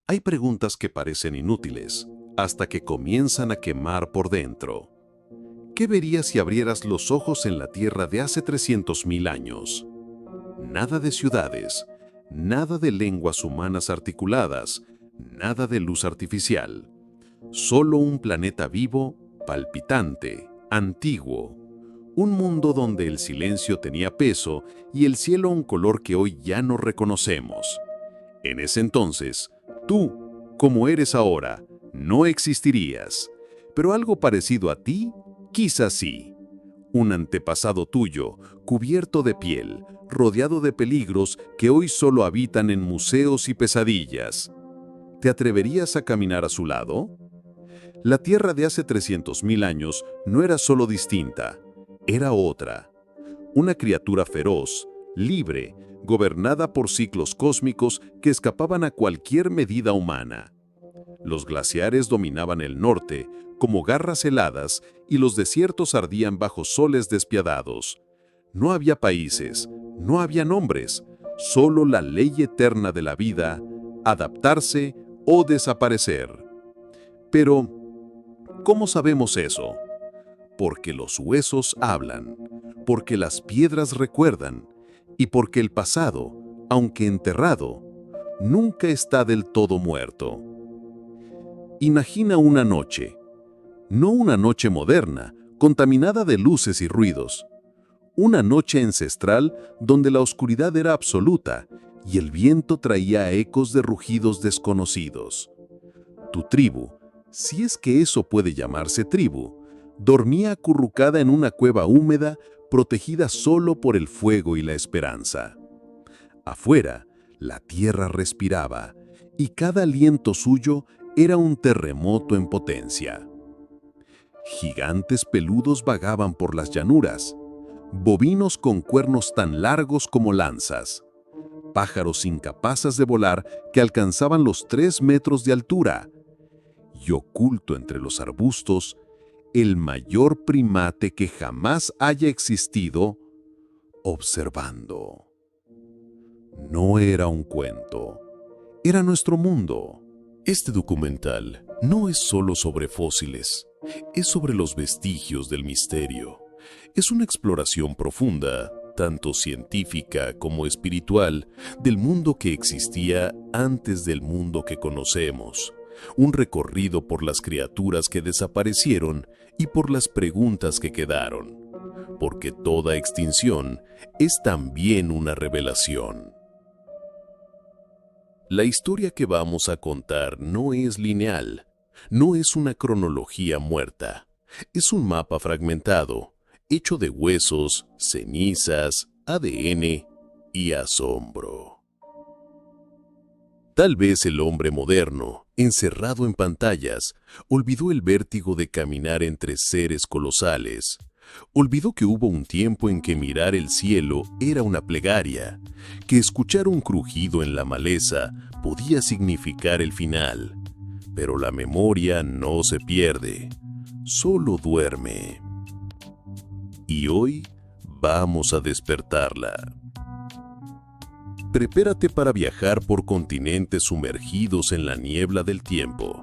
Hay preguntas que parecen inútiles, hasta que comienzan a quemar por dentro. ¿Qué verías si abrieras los ojos en la Tierra de hace 300.000 años? Nada de ciudades, nada de lenguas humanas articuladas, nada de luz artificial. Solo un planeta vivo, palpitante, antiguo. Un mundo donde el silencio tenía peso y el cielo un color que hoy ya no reconocemos. En ese entonces, tú, como eres ahora, no existirías. Pero algo parecido a ti, quizás sí. Un antepasado tuyo, cubierto de piel, rodeado de peligros que hoy solo habitan en museos y pesadillas. ¿Te atreverías a caminar a su lado? La Tierra de hace 300.000 años no era solo distinta, era otra. Una criatura feroz, libre, gobernada por ciclos cósmicos que escapaban a cualquier medida humana. Los glaciares dominaban el norte, como garras heladas, y los desiertos ardían bajo soles despiadados. No había países, no había nombres, solo la ley eterna de la vida, adaptarse o desaparecer. Pero, ¿cómo sabemos eso? Porque los huesos hablan, porque las piedras recuerdan, y porque el pasado, aunque enterrado, nunca está del todo muerto. Imagina una noche, no una noche moderna, contaminada de luces y ruidos. Una noche ancestral donde la oscuridad era absoluta y el viento traía ecos de rugidos desconocidos. Tu tribu, si es que eso puede llamarse tribu, dormía acurrucada en una cueva húmeda, protegida solo por el fuego y la esperanza. Afuera, la tierra respiraba, y cada aliento suyo era un terremoto en potencia. Gigantes peludos vagaban por las llanuras, bovinos con cuernos tan largos como lanzas, pájaros incapaces de volar que alcanzaban los 3 metros de altura, y oculto entre los arbustos, el mayor primate que jamás haya existido, observando. No era un cuento, era nuestro mundo. Este documental no es solo sobre fósiles, es sobre los vestigios del misterio. Es una exploración profunda, tanto científica como espiritual, del mundo que existía antes del mundo que conocemos. Un recorrido por las criaturas que desaparecieron y por las preguntas que quedaron. Porque toda extinción es también una revelación. La historia que vamos a contar no es lineal, no es una cronología muerta. Es un mapa fragmentado, hecho de huesos, cenizas, ADN y asombro. Tal vez el hombre moderno, encerrado en pantallas, olvidó el vértigo de caminar entre seres colosales. Olvidó que hubo un tiempo en que mirar el cielo era una plegaria, que escuchar un crujido en la maleza podía significar el final. Pero la memoria no se pierde, solo duerme. Y hoy vamos a despertarla. Prepárate para viajar por continentes sumergidos en la niebla del tiempo,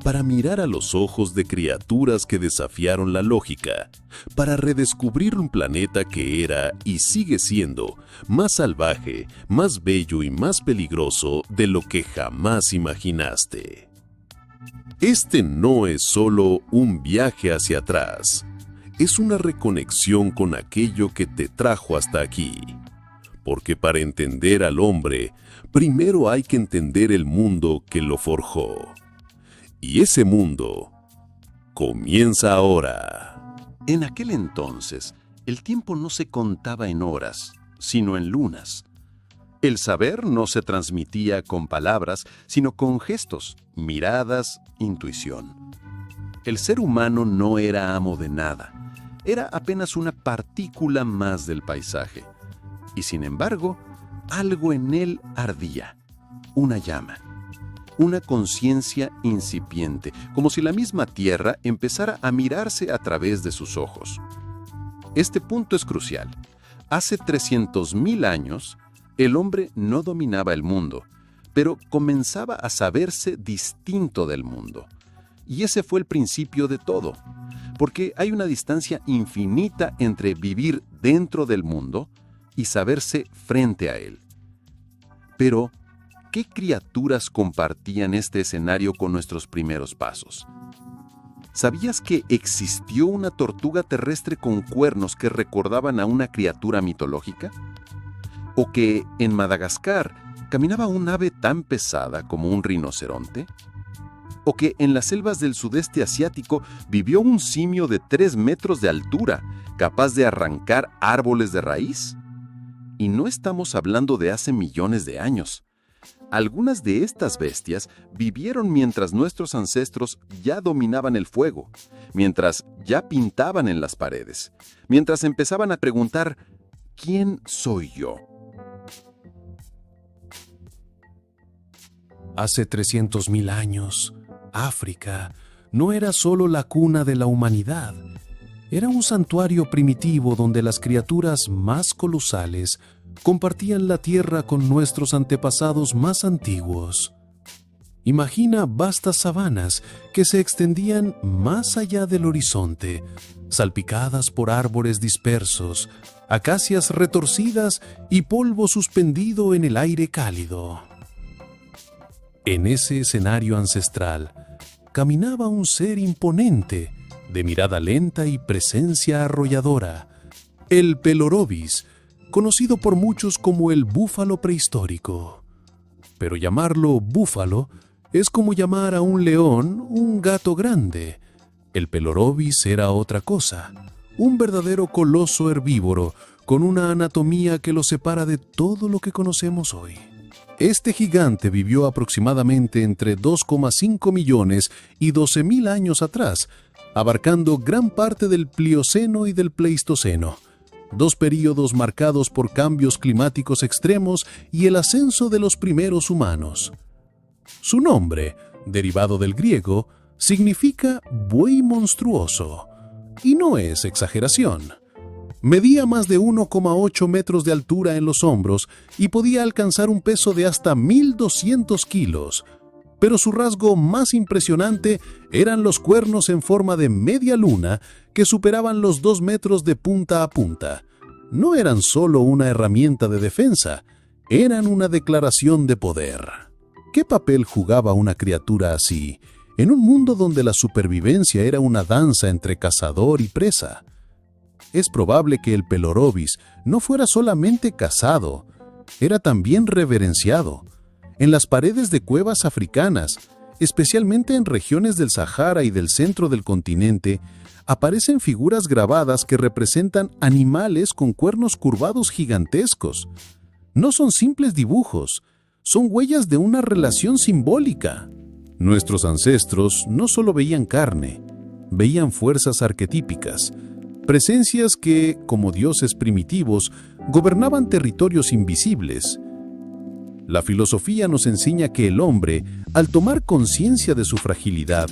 para mirar a los ojos de criaturas que desafiaron la lógica, para redescubrir un planeta que era y sigue siendo más salvaje, más bello y más peligroso de lo que jamás imaginaste. Este no es solo un viaje hacia atrás, es una reconexión con aquello que te trajo hasta aquí. Porque para entender al hombre, primero hay que entender el mundo que lo forjó. Y ese mundo comienza ahora. En aquel entonces, el tiempo no se contaba en horas, sino en lunas. El saber no se transmitía con palabras, sino con gestos, miradas, intuición. El ser humano no era amo de nada, era apenas una partícula más del paisaje. Y sin embargo, algo en él ardía, una llama, una conciencia incipiente, como si la misma tierra empezara a mirarse a través de sus ojos. Este punto es crucial. Hace 300.000 años, el hombre no dominaba el mundo, pero comenzaba a saberse distinto del mundo. Y ese fue el principio de todo, porque hay una distancia infinita entre vivir dentro del mundo y saberse frente a él. Pero, ¿qué criaturas compartían este escenario con nuestros primeros pasos? ¿Sabías que existió una tortuga terrestre con cuernos que recordaban a una criatura mitológica? ¿O que en Madagascar caminaba un ave tan pesada como un rinoceronte? ¿O que en las selvas del sudeste asiático vivió un simio de 3 metros de altura, capaz de arrancar árboles de raíz? Y no estamos hablando de hace millones de años. Algunas de estas bestias vivieron mientras nuestros ancestros ya dominaban el fuego, mientras ya pintaban en las paredes, mientras empezaban a preguntar, ¿quién soy yo? Hace 300.000 años, África no era solo la cuna de la humanidad, era un santuario primitivo donde las criaturas más colosales compartían la tierra con nuestros antepasados más antiguos. Imagina vastas sabanas que se extendían más allá del horizonte, salpicadas por árboles dispersos, acacias retorcidas y polvo suspendido en el aire cálido. En ese escenario ancestral, caminaba un ser imponente, de mirada lenta y presencia arrolladora, el Pelorobis, conocido por muchos como el búfalo prehistórico. Pero llamarlo búfalo es como llamar a un león un gato grande. El Pelorobis era otra cosa, un verdadero coloso herbívoro, con una anatomía que lo separa de todo lo que conocemos hoy. Este gigante vivió aproximadamente entre 2,5 millones y 12.000 años atrás, abarcando gran parte del Plioceno y del Pleistoceno, dos períodos marcados por cambios climáticos extremos y el ascenso de los primeros humanos. Su nombre, derivado del griego, significa buey monstruoso, y no es exageración. Medía más de 1,8 metros de altura en los hombros y podía alcanzar un peso de hasta 1.200 kilos. Pero su rasgo más impresionante eran los cuernos en forma de media luna que superaban los 2 metros de punta a punta. No eran solo una herramienta de defensa, eran una declaración de poder. ¿Qué papel jugaba una criatura así, en un mundo donde la supervivencia era una danza entre cazador y presa? Es probable que el Pelorobis no fuera solamente cazado, era también reverenciado. En las paredes de cuevas africanas, especialmente en regiones del Sahara y del centro del continente, aparecen figuras grabadas que representan animales con cuernos curvados gigantescos. No son simples dibujos, son huellas de una relación simbólica. Nuestros ancestros no solo veían carne, veían fuerzas arquetípicas, presencias que, como dioses primitivos, gobernaban territorios invisibles. La filosofía nos enseña que el hombre, al tomar conciencia de su fragilidad,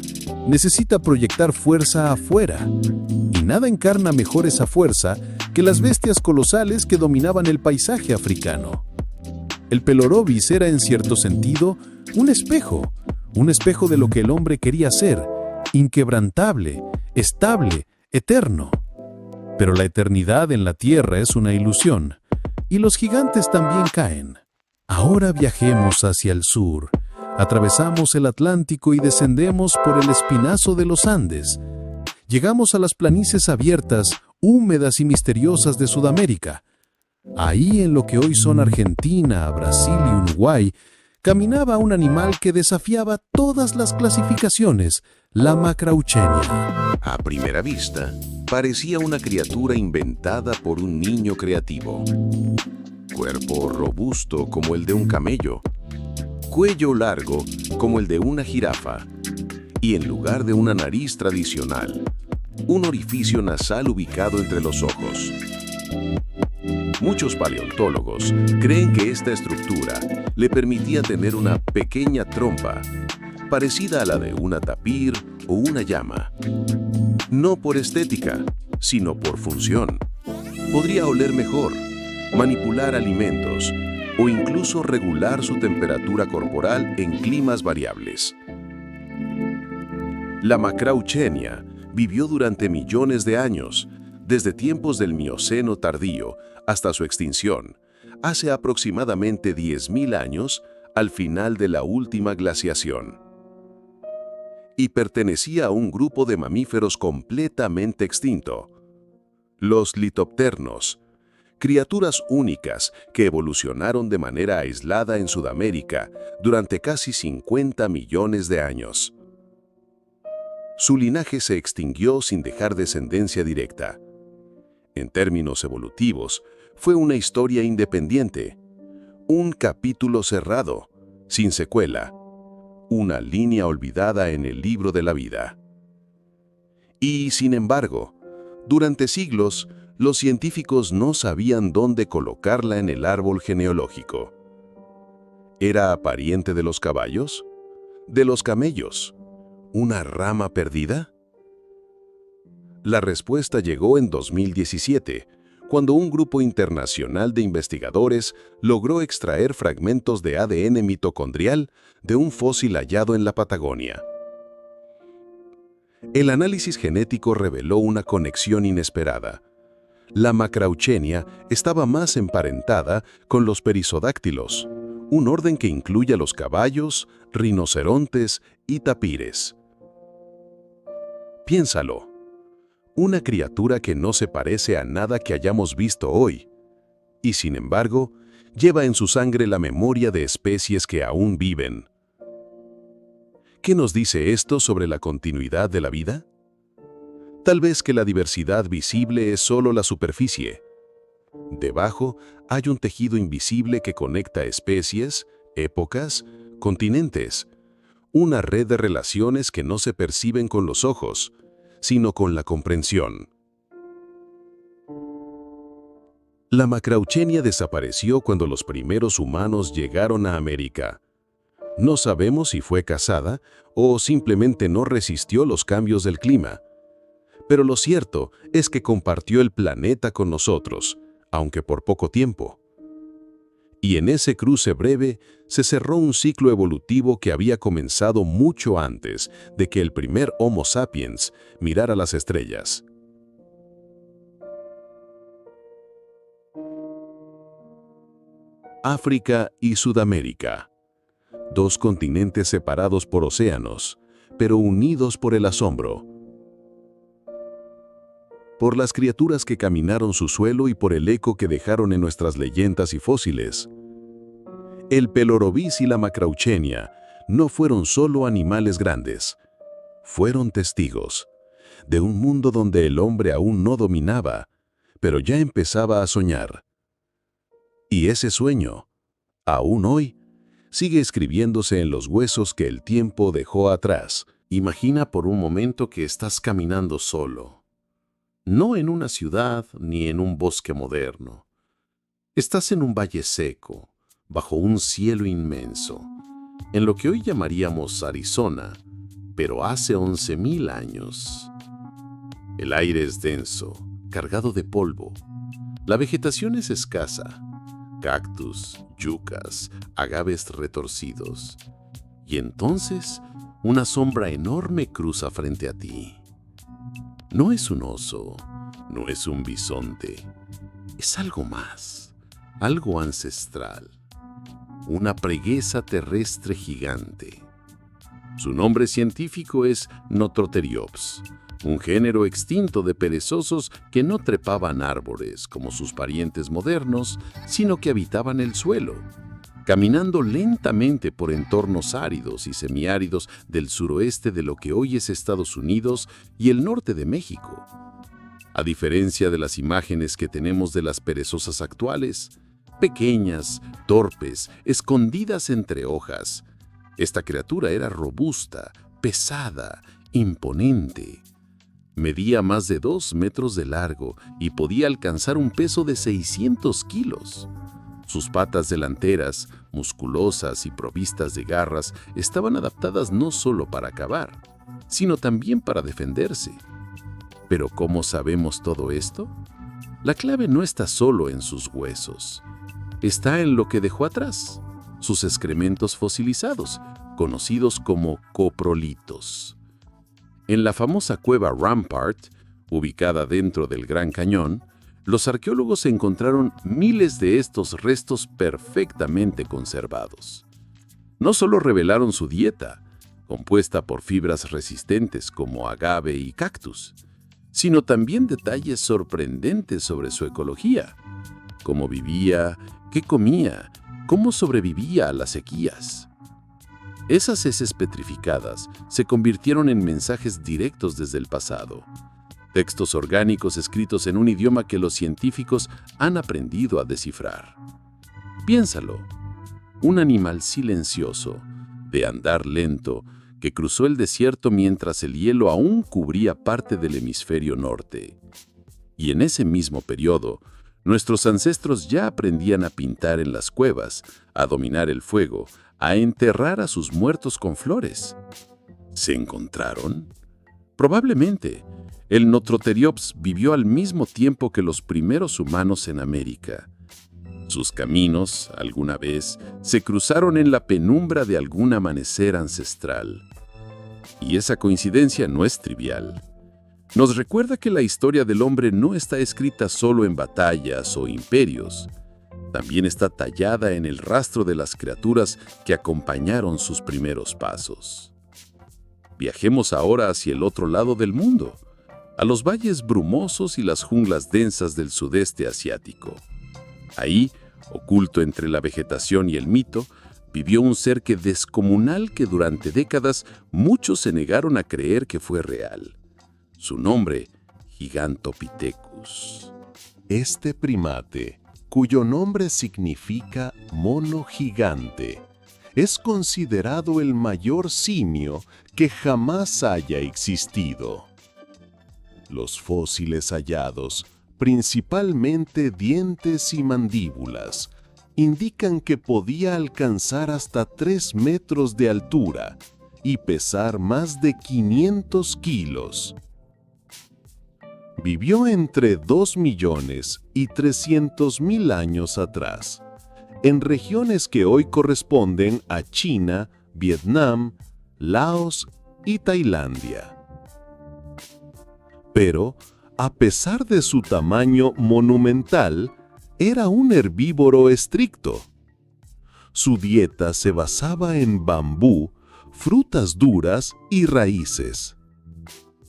necesita proyectar fuerza afuera, y nada encarna mejor esa fuerza que las bestias colosales que dominaban el paisaje africano. El Pelorobis era, en cierto sentido, un espejo de lo que el hombre quería ser, inquebrantable, estable, eterno. Pero la eternidad en la tierra es una ilusión, y los gigantes también caen. Ahora viajemos hacia el sur, atravesamos el Atlántico y descendemos por el espinazo de los Andes. Llegamos a las planicies abiertas, húmedas y misteriosas de Sudamérica. Ahí, en lo que hoy son Argentina, Brasil y Uruguay, caminaba un animal que desafiaba todas las clasificaciones, la Macrauchenia. A primera vista, parecía una criatura inventada por un niño creativo. Cuerpo robusto como el de un camello, cuello largo como el de una jirafa, y en lugar de una nariz tradicional, un orificio nasal ubicado entre los ojos. Muchos paleontólogos creen que esta estructura le permitía tener una pequeña trompa, parecida a la de una tapir o una llama. No por estética, sino por función. Podría oler mejor, manipular alimentos o incluso regular su temperatura corporal en climas variables. La Macrauchenia vivió durante millones de años, desde tiempos del Mioceno tardío hasta su extinción, hace aproximadamente 10.000 años, al final de la última glaciación. Y pertenecía a un grupo de mamíferos completamente extinto, los litopternos, criaturas únicas que evolucionaron de manera aislada en Sudamérica durante casi 50 millones de años. Su linaje se extinguió sin dejar descendencia directa. En términos evolutivos, fue una historia independiente, un capítulo cerrado, sin secuela, una línea olvidada en el libro de la vida. Y, sin embargo, durante siglos, los científicos no sabían dónde colocarla en el árbol genealógico. ¿Era pariente de los caballos? ¿De los camellos? ¿Una rama perdida? La respuesta llegó en 2017, cuando un grupo internacional de investigadores logró extraer fragmentos de ADN mitocondrial de un fósil hallado en la Patagonia. El análisis genético reveló una conexión inesperada. La Macrauchenia estaba más emparentada con los perisodáctilos, un orden que incluye a los caballos, rinocerontes y tapires. Piénsalo. Una criatura que no se parece a nada que hayamos visto hoy, y sin embargo, lleva en su sangre la memoria de especies que aún viven. ¿Qué nos dice esto sobre la continuidad de la vida? Tal vez que la diversidad visible es solo la superficie. Debajo hay un tejido invisible que conecta especies, épocas, continentes, una red de relaciones que no se perciben con los ojos, sino con la comprensión. La Macrauchenia desapareció cuando los primeros humanos llegaron a América. No sabemos si fue cazada o simplemente no resistió los cambios del clima. Pero lo cierto es que compartió el planeta con nosotros, aunque por poco tiempo. Y en ese cruce breve se cerró un ciclo evolutivo que había comenzado mucho antes de que el primer Homo sapiens mirara las estrellas. África y Sudamérica. Dos continentes separados por océanos, pero unidos por el asombro. Por las criaturas que caminaron su suelo y por el eco que dejaron en nuestras leyendas y fósiles. El Pelorobis y la Macrauchenia no fueron solo animales grandes, fueron testigos de un mundo donde el hombre aún no dominaba, pero ya empezaba a soñar. Y ese sueño, aún hoy, sigue escribiéndose en los huesos que el tiempo dejó atrás. Imagina por un momento que estás caminando solo. No en una ciudad ni en un bosque moderno. Estás en un valle seco, bajo un cielo inmenso, en lo que hoy llamaríamos Arizona, pero hace 11.000 años. El aire es denso, cargado de polvo. La vegetación es escasa. Cactus, yucas, agaves retorcidos. Y entonces, una sombra enorme cruza frente a ti. No es un oso, no es un bisonte. Es algo más, algo ancestral. Una preguesa terrestre gigante. Su nombre científico es Nototeriops, un género extinto de perezosos que no trepaban árboles como sus parientes modernos, sino que habitaban el suelo, caminando lentamente por entornos áridos y semiáridos del suroeste de lo que hoy es Estados Unidos y el norte de México. A diferencia de las imágenes que tenemos de las perezosas actuales, pequeñas, torpes, escondidas entre hojas, esta criatura era robusta, pesada, imponente. Medía más de 2 metros de largo y podía alcanzar un peso de 600 kilos. Sus patas delanteras, musculosas y provistas de garras, estaban adaptadas no solo para cavar, sino también para defenderse. ¿Pero cómo sabemos todo esto? La clave no está solo en sus huesos. está en lo que dejó atrás, sus excrementos fosilizados, conocidos como coprolitos. En la famosa cueva Rampart, ubicada dentro del Gran Cañón, los arqueólogos encontraron miles de estos restos perfectamente conservados. No solo revelaron su dieta, compuesta por fibras resistentes como agave y cactus, sino también detalles sorprendentes sobre su ecología, cómo vivía, qué comía, cómo sobrevivía a las sequías. Esas heces petrificadas se convirtieron en mensajes directos desde el pasado, textos orgánicos escritos en un idioma que los científicos han aprendido a descifrar. Piénsalo, un animal silencioso, de andar lento, que cruzó el desierto mientras el hielo aún cubría parte del hemisferio norte. Y en ese mismo periodo, nuestros ancestros ya aprendían a pintar en las cuevas, a dominar el fuego, a enterrar a sus muertos con flores. ¿Se encontraron? Probablemente. El Notroteriops vivió al mismo tiempo que los primeros humanos en América. Sus caminos, alguna vez, se cruzaron en la penumbra de algún amanecer ancestral. Y esa coincidencia no es trivial. Nos recuerda que la historia del hombre no está escrita solo en batallas o imperios. También está tallada en el rastro de las criaturas que acompañaron sus primeros pasos. Viajemos ahora hacia el otro lado del mundo, a los valles brumosos y las junglas densas del sudeste asiático. Ahí, oculto entre la vegetación y el mito, vivió un ser descomunal que durante décadas muchos se negaron a creer que fue real. Su nombre, Gigantopithecus. Este primate, cuyo nombre significa mono gigante, es considerado el mayor simio que jamás haya existido. Los fósiles hallados, principalmente dientes y mandíbulas, indican que podía alcanzar hasta 3 metros de altura y pesar más de 500 kilos. Vivió entre 2 millones y 300.000 años atrás, en regiones que hoy corresponden a China, Vietnam, Laos y Tailandia. Pero, a pesar de su tamaño monumental, era un herbívoro estricto. Su dieta se basaba en bambú, frutas duras y raíces.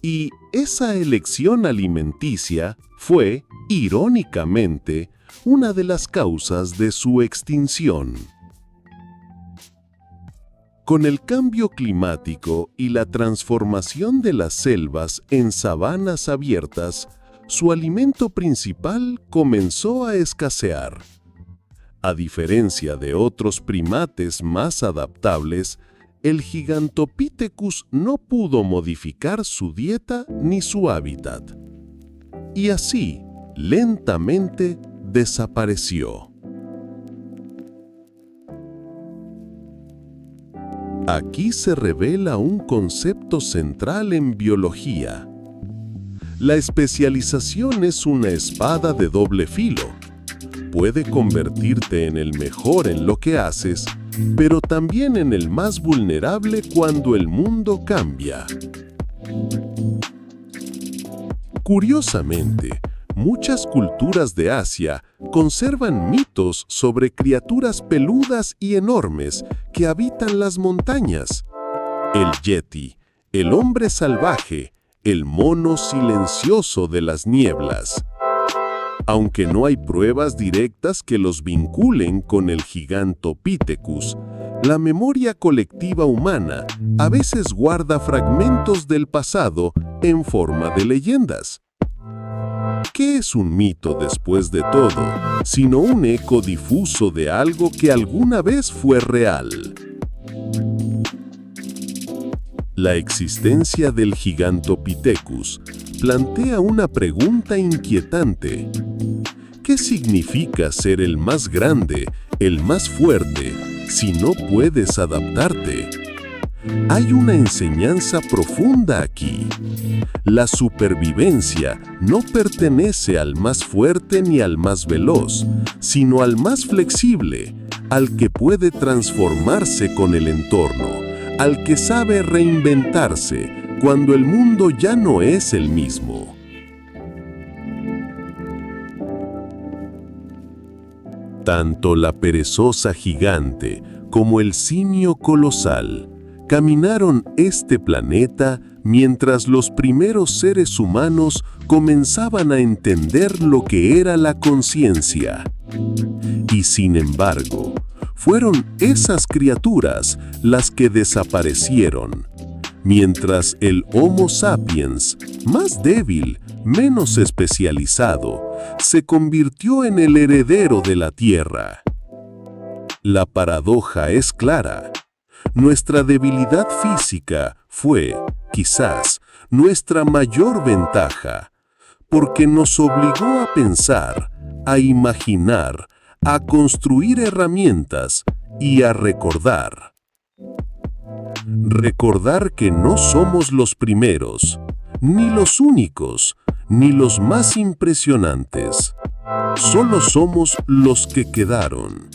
Y esa elección alimenticia fue, irónicamente, una de las causas de su extinción. Con el cambio climático y la transformación de las selvas en sabanas abiertas, su alimento principal comenzó a escasear. A diferencia de otros primates más adaptables, el Gigantopithecus no pudo modificar su dieta ni su hábitat. Y así, lentamente, desapareció. Aquí se revela un concepto central en biología. La especialización es una espada de doble filo. Puede convertirte en el mejor en lo que haces, pero también en el más vulnerable cuando el mundo cambia. Curiosamente, muchas culturas de Asia conservan mitos sobre criaturas peludas y enormes que habitan las montañas. El yeti, el hombre salvaje, el mono silencioso de las nieblas. Aunque no hay pruebas directas que los vinculen con el Gigantopithecus, la memoria colectiva humana a veces guarda fragmentos del pasado en forma de leyendas. ¿Qué es un mito después de todo, sino un eco difuso de algo que alguna vez fue real? La existencia del Gigantopithecus plantea una pregunta inquietante. ¿Qué significa ser el más grande, el más fuerte, si no puedes adaptarte? hay una enseñanza profunda aquí. La supervivencia no pertenece al más fuerte ni al más veloz, sino al más flexible, al que puede transformarse con el entorno, al que sabe reinventarse cuando el mundo ya no es el mismo. Tanto la perezosa gigante como el simio colosal caminaron este planeta mientras los primeros seres humanos comenzaban a entender lo que era la conciencia. Y sin embargo, fueron esas criaturas las que desaparecieron, mientras el Homo sapiens, más débil, menos especializado, se convirtió en el heredero de la Tierra. La paradoja es clara. Nuestra debilidad física fue, quizás, nuestra mayor ventaja, porque nos obligó a pensar, a imaginar, a construir herramientas y a recordar. Recordar que no somos los primeros, ni los únicos, ni los más impresionantes. Solo somos los que quedaron,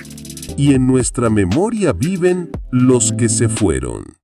y en nuestra memoria viven los que se fueron.